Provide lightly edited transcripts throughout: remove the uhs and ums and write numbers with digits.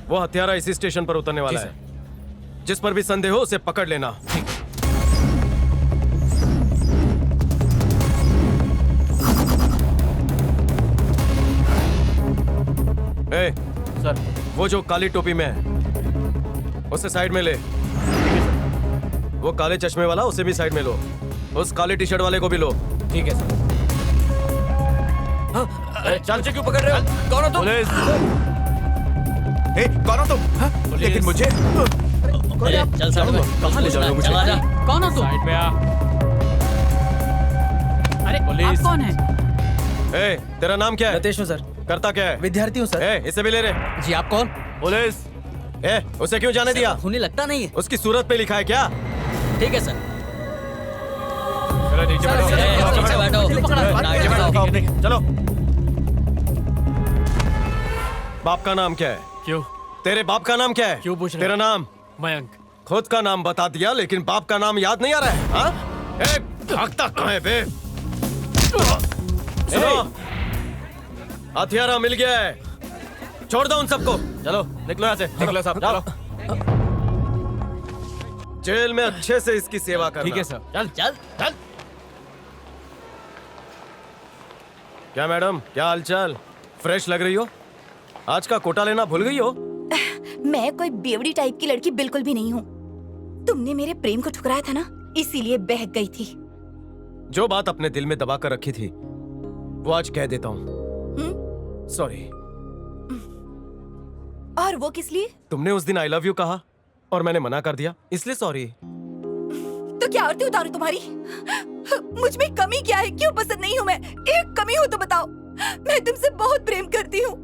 वो हत्यारा इसी स्टेशन पर उतरने वाला है। जिस पर भी संदेह हो उसे पकड़ लेना। ए, सर वो जो काली टोपी में है उसे साइड में ले। वो काले चश्मे वाला उसे भी साइड में लो। उस काले टी शर्ट वाले को भी लो। ठीक है सर। चल क्यों पकड़ रहे हो? कौन हो तुम? पुलिस। कौन हो तुम? लेकिन मुझे चल साइड में। कहाँ ले जा रहे हो मुझे? चला जा। कौन हो तुम? साइड में आ। अरे पुलिस। आप कौन है? ए, तेरा नाम क्या है? रतेश हूँ सर। करता क्या है? विद्यार्थी हूँ सर। ए, इसे भी ले रहे। जी आप कौन? पुलिस। ए, उसे क्यों जाने दिया? खूनी लगता नहीं है। उसकी सूरत पे लिखा है क्या? ठीक है सर। चलो नीचे बैठो। नीचे बैठो। नीचे बैठो। चलो। बाप का नाम क्या है? क्यों? तेरे बाप का नाम क्या है? क्यों पूछ रहे तेरा हो? नाम? मयंक। खुद का नाम बता दिया लेकिन बाप का नाम याद नहीं आ रहा है। हाँ? ए, भागता कहाँ है बे? सुनो, हथियारा मिल गया है। छोड़ दो उन सबको। चलो निकलो यहाँ से। निकलो साहब, चलो। जेल में अच्छे से इसकी सेवा करना। ठीक है सर। चल चल चल। क्या मैडम, क्या हालचाल? फ्रेश लग रही हो। आज का कोटा लेना भूल गई हो? मैं कोई बेवड़ी टाइप की लड़की बिल्कुल भी नहीं हूँ। तुमने मेरे प्रेम को ठुकराया था ना, इसीलिए बहक गई थी। जो बात अपने दिल में दबा कर रखी थी वो आज कह देता हूँ। सॉरी। और वो किस लिए? तुमने उस दिन आई लव यू कहा और मैंने मना कर दिया, इसलिए सॉरी। तो क्या आरती उतारूं तुम्हारी? मुझ में कमी क्या है? क्यों पसंद नहीं हूँ मैं? एक कमी हो तो बताओ। मैं तुमसे बहुत प्रेम करती हूँ।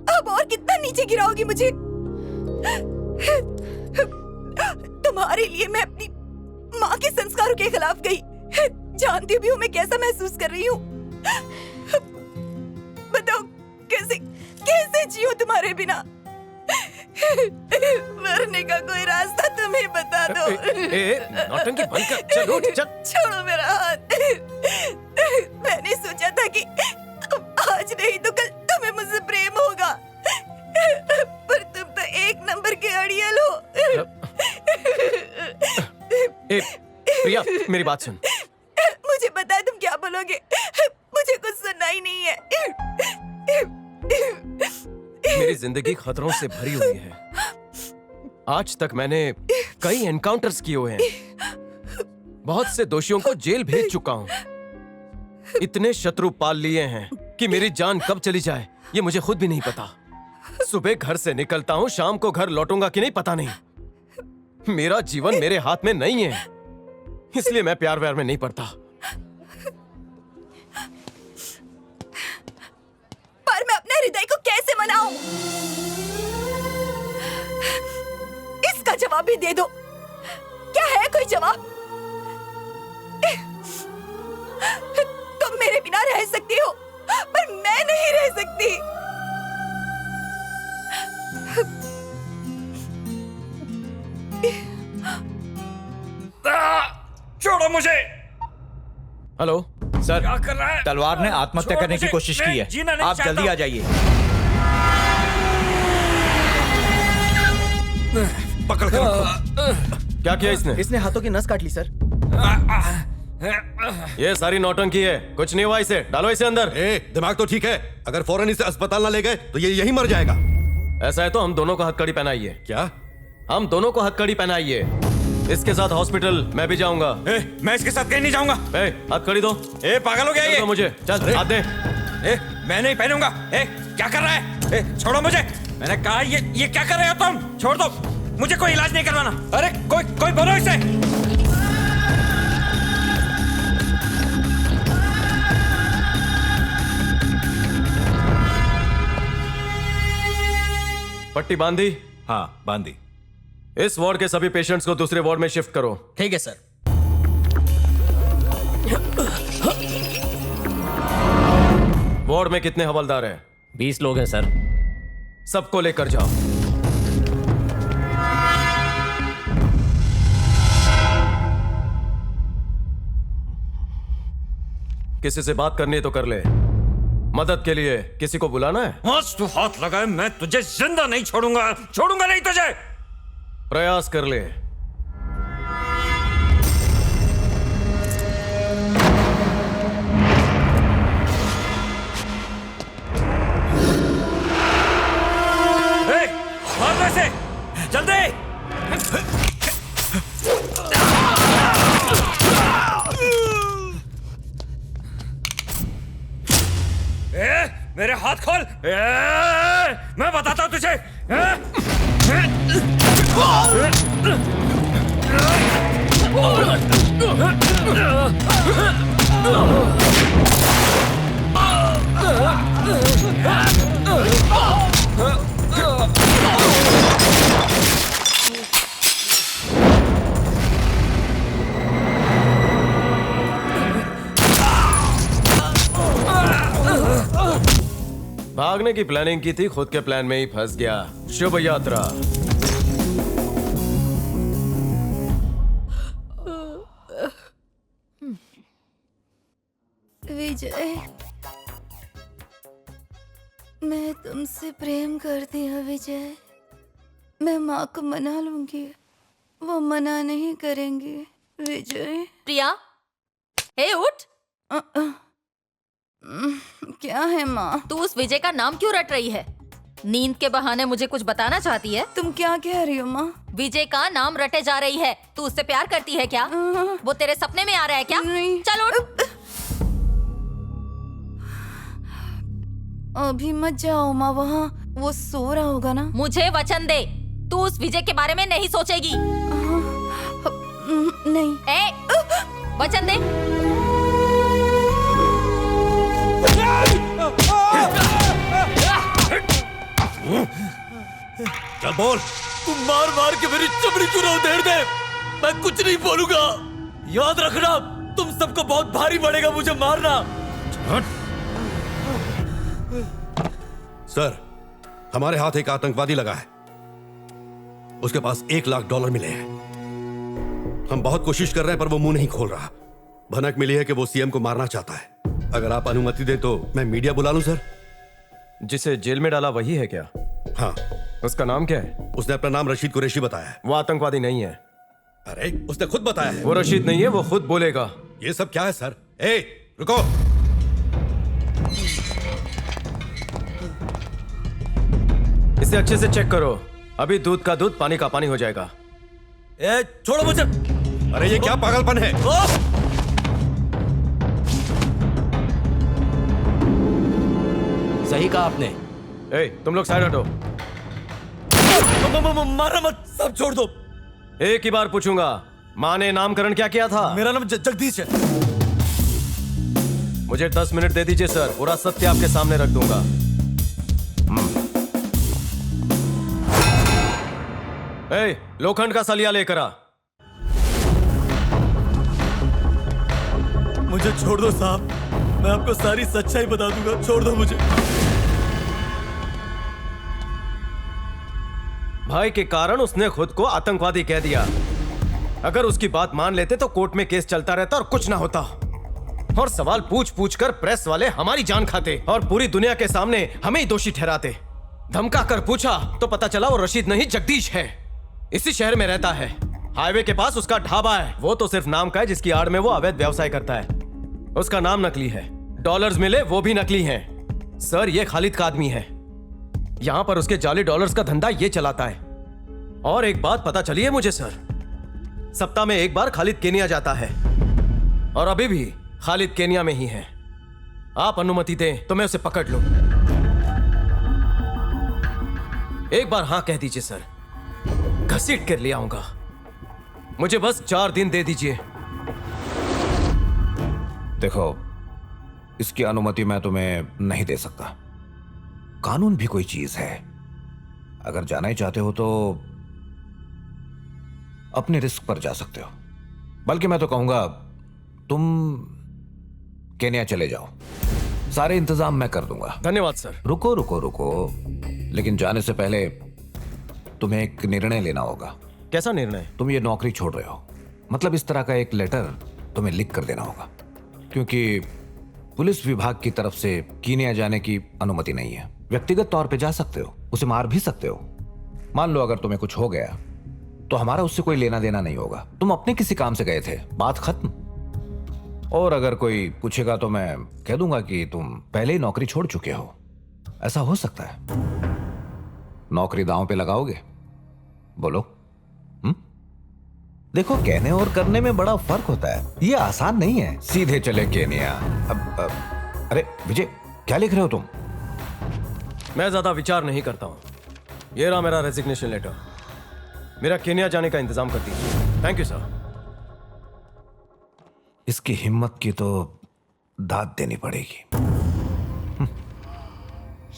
अब और कितना नीचे गिराओगी मुझे? तुम्हारे लिए मैं अपनी माँ के संस्कारों के खिलाफ गई। जानती भी हूँ मैं कैसा महसूस कर रही हूँ। बताओ कैसे कैसे जियो तुम्हारे बिना? मरने का कोई रास्ता तुम्हें बता दो। नौटंकी बंद कर। चल उठ, चल। छोड़ो मेरा हाथ। मैंने सोचा था कि आज नहीं तो कल तुम्हें मुझसे प्रेम होगा, पर तुम तो एक नंबर के अड़ियल हो। प्रिया, मेरी बात सुन। मुझे पता है तुम क्या बोलोगे। मुझे कुछ सुनना ही नहीं है। मेरी जिंदगी खतरों से भरी हुई है। आज तक मैंने कई एनकाउंटर्स किए हुए हैं। बहुत से दोषियों को जेल भेज चुका हूं। इतने शत्रु पाल लिए हैं कि मेरी जान कब चली जाए ये मुझे खुद भी नहीं पता। सुबह घर से निकलता हूं, शाम को घर लौटूंगा कि नहीं पता नहीं। मेरा जीवन मेरे हाथ में नहीं है, इसलिए मैं प्यार व्यार में नहीं पड़ता। पर मैं अपने हृदय को कैसे मनाऊं? इसका जवाब भी दे दो। क्या है कोई जवाब? तुम मेरे बिना रह सकती हो, पर मैं नहीं रह सकती। छोड़ो मुझे। हेलो सर, क्या कर रहा है? तलवार ने आत्महत्या करने की कोशिश की है। आप जल्दी आ जाइए। पकड़ कर। क्या किया इसने? इसने हाथों की नस काट ली सर। ये सारी नौटंकी है, कुछ नहीं हुआ इसे। डालो इसे अंदर। दिमाग तो ठीक है, अगर फौरन इसे अस्पताल ना ले गए तो ये यहीं मर जाएगा। ऐसा है तो हम दोनों को हथकड़ी पहनाइए। क्या? हम दोनों को हथकड़ी पहनाइए। इसके साथ हॉस्पिटल मैं भी जाऊंगा। मैं इसके साथ कहीं नहीं जाऊंगा। हथकड़ी दो। पागल हो गया ये? दो मुझे। चल हाथ दे। मैं नहीं पहनूंगा। क्या कर रहा है? छोड़ो मुझे। मैंने कहा ये क्या कर रहे हो तुम? छोड़ दो मुझे, कोई इलाज नहीं करवाना। अरे कोई बोलो इसे। पट्टी बांधी? हाँ बांधी। इस वार्ड के सभी पेशेंट्स को दूसरे वार्ड में शिफ्ट करो। ठीक है सर। वार्ड में कितने हवलदार हैं? 20 लोग हैं सर। सबको लेकर जाओ। किसी से बात करनी है तो कर ले, मदद के लिए किसी को बुलाना है? आज तू हाथ लगाए मैं तुझे जिंदा नहीं छोड़ूंगा, छोड़ूंगा नहीं तुझे। प्रयास कर ले। मार से जल्दी। मेरे हाथ खोल। मैं बताता हूं तुझे। भागने की प्लानिंग की थी, खुद के प्लान में ही फंस गया। शुभ यात्रा। विजय, मैं तुमसे प्रेम करती हूँ विजय। मैं माँ को मना लूंगी, वो मना नहीं करेंगी विजय। प्रिया, हे उठ। क्या है माँ? तू उस विजय का नाम क्यों रट रही है? नींद के बहाने मुझे कुछ बताना चाहती है? तुम क्या कह रही हो माँ? विजय का नाम रटे जा रही है। तू उससे प्यार करती है क्या? वो तेरे सपने में आ रहा है क्या? नहीं। चल उठ। अभी मत जाओ माँ, वहाँ वो सो रहा होगा ना। मुझे वचन दे, तू उस विजय के बारे में नहीं सोचेगी। नहीं। ए, वचन दे। चल बोल। तुम मार मार के मेरी चमड़ी चुरा उधेड़ दे, मैं कुछ नहीं बोलूंगा। याद रखना, तुम सबको बहुत भारी पड़ेगा मुझे मारना। सर, हमारे हाथ एक आतंकवादी लगा है। उसके पास $1 लाख मिले हैं। हम बहुत कोशिश कर रहे हैं पर वो मुंह नहीं खोल रहा। भनक मिली है कि वो सीएम को मारना चाहता है। अगर आप अनुमति दें तो मैं मीडिया बुला लूं सर। जिसे जेल में डाला वही है क्या? हाँ। उसका नाम क्या है? उसने अपना नाम रशीद कुरैशी बताया है। वो आतंकवादी नहीं है। अरे उसने खुद बताया है। वो रशीद नहीं है, वो खुद बोलेगा। ये सब क्या है सर? ए, रुको। इसे अच्छे से चेक करो, अभी दूध का दूध पानी का पानी हो जाएगा। ए, छोड़ो मुझे। अरे ये क्या पागलपन है? सही कहा आपने। ए, तुम लोग साइड हटो। मारना मत, सब छोड़ दो। एक ही बार पूछूंगा, माँ ने नामकरण क्या किया था? मेरा नाम जगदीश है। मुझे 10 मिनट दे दीजिए सर, पूरा सत्य आपके सामने रख दूंगा। ए, लोखंड का सलिया लेकर आ। मुझे छोड़ दो साहब, मैं आपको सारी सच्चाई बता दूंगा। छोड़ दो मुझे। भाई के कारण उसने खुद को आतंकवादी कह दिया। अगर उसकी बात मान लेते तो कोर्ट में केस चलता रहता और कुछ ना होता। और सवाल पूछ पूछ कर प्रेस वाले हमारी जान खाते और पूरी दुनिया के सामने हमें ही दोषी ठहराते। धमका कर पूछा तो पता चला वो रशीद नहीं जगदीश है। इसी शहर में रहता है, हाईवे के पास उसका ढाबा है। वो तो सिर्फ नाम का है, जिसकी आड़ में वो अवैध व्यवसाय करता है। उसका नाम नकली है, डॉलर्स मिले वो भी नकली हैं। सर ये खालिद का आदमी है, यहां पर उसके जाली डॉलर्स का धंधा ये चलाता है। और एक बात पता चली है मुझे सर, सप्ताह में एक बार खालिद केनिया जाता है और अभी भी खालिद केनिया में ही है। आप अनुमति दें तो मैं उसे पकड़ लूं। एक बार हां कह दीजिए सर, घसीट कर ले आऊंगा। मुझे बस 4 दिन दे दीजिए। देखो, इसकी अनुमति मैं तुम्हें नहीं दे सकता। कानून भी कोई चीज है। अगर जाना ही चाहते हो तो अपने रिस्क पर जा सकते हो। बल्कि मैं तो कहूंगा तुम केन्या चले जाओ, सारे इंतजाम मैं कर दूंगा। धन्यवाद सर। रुको रुको रुको, लेकिन जाने से पहले तुम्हें एक निर्णय लेना होगा। कैसा निर्णय? तुम ये नौकरी छोड़ रहे हो, मतलब इस तरह का एक लेटर तुम्हें लिख कर देना होगा। क्योंकि पुलिस विभाग की तरफ से कीनिया जाने की अनुमति नहीं है। व्यक्तिगत तौर पे जा सकते हो, उसे मार भी सकते हो। मान लो अगर तुम्हें कुछ हो गया तो हमारा उससे कोई लेना देना नहीं होगा। तुम अपने किसी काम से गए थे, बात खत्म। और अगर कोई पूछेगा तो मैं कह दूंगा कि तुम पहले ही नौकरी छोड़ चुके हो। ऐसा हो सकता है। नौकरी दांव पे लगाओगे? बोलो। देखो, कहने और करने में बड़ा फर्क होता है। ये आसान नहीं है। सीधे चले केनिया। अरे विजय, क्या लिख रहे हो तुम? मैं ज्यादा विचार नहीं करता हूं। ये रहा मेरा रेजिग्नेशन लेटर। मेरा केनिया जाने का इंतजाम कर दीजिए। Thank you sir. इसकी हिम्मत की तो दाद देनी पड़ेगी।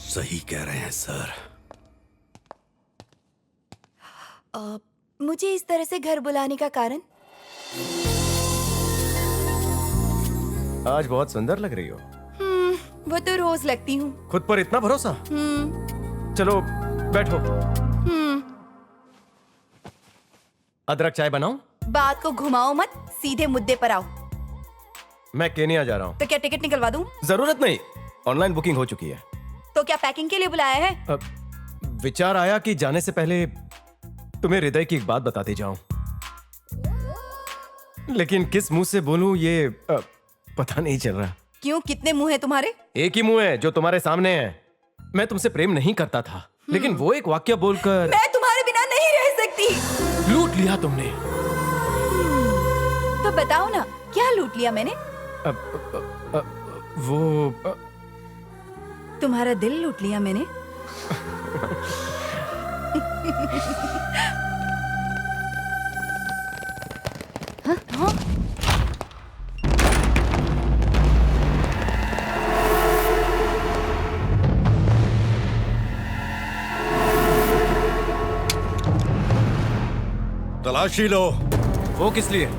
सही कह रहे हैं सर। मुझे इस तरह से घर बुलाने का कारण? आज बहुत सुंदर लग रही हो। वो तो रोज लगती हूँ। खुद पर इतना भरोसा? चलो बैठो। अदरक चाय बनाऊं? बात को घुमाओ मत, सीधे मुद्दे पर आओ। मैं केनिया जा रहा हूं। तो क्या टिकट निकलवा दूं? जरूरत नहीं, ऑनलाइन बुकिंग हो चुकी है। तो क्या पैकिंग के लिए बुलाया है? विचार आया कि जाने से पहले तुम्हें हृदय की एक बात बताते जाऊं, लेकिन किस मुंह से बोलूं ये पता नहीं चल रहा। क्यों, कितने मुंह हैं तुम्हारे? एक ही मुंह है जो तुम्हारे सामने है। मैं तुमसे प्रेम नहीं करता था, लेकिन वो एक वाक्य बोलकर मैं तुम्हारे बिना नहीं रह सकती। लूट लिया तुमने। तो बताओ ना, क्या लूट लिया मैंने? वो तुम्हारा दिल लूट लिया मैंने। हाँ? तलाशी लो। वो किस लिए?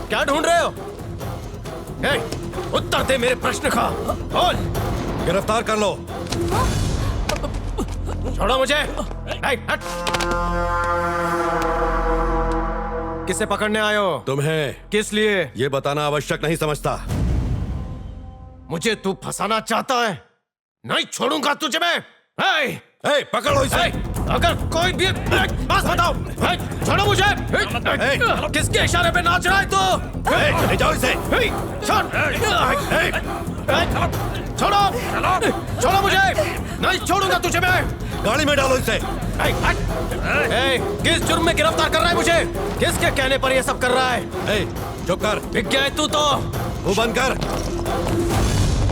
क्या ढूंढ रहे हो? उत्तर दे मेरे प्रश्न का। बोल। गिरफ्तार कर लो। छोड़ो मुझे। हट। किसे पकड़ने आए हो? तुम्हें किस लिए? ये बताना आवश्यक नहीं समझता। मुझे तू फंसाना चाहता है? नहीं छोड़ूंगा तुझे मैं। पकड़ो इसे। अगर कोई भी बस बताओ। छोड़ो मुझे। किसके इशारे पे नाच रहा है तू? ले जाओ इसे। छोड़ो छोड़ो मुझे। नहीं छोड़ूंगा तुझे मैं। गाड़ी में डालो इसे। किस जुर्म में गिरफ्तार कर रहा है मुझे? किसके कहने पर ये सब कर रहा है? चुप कर। विज्ञा है तू तो। मुंह बंद कर।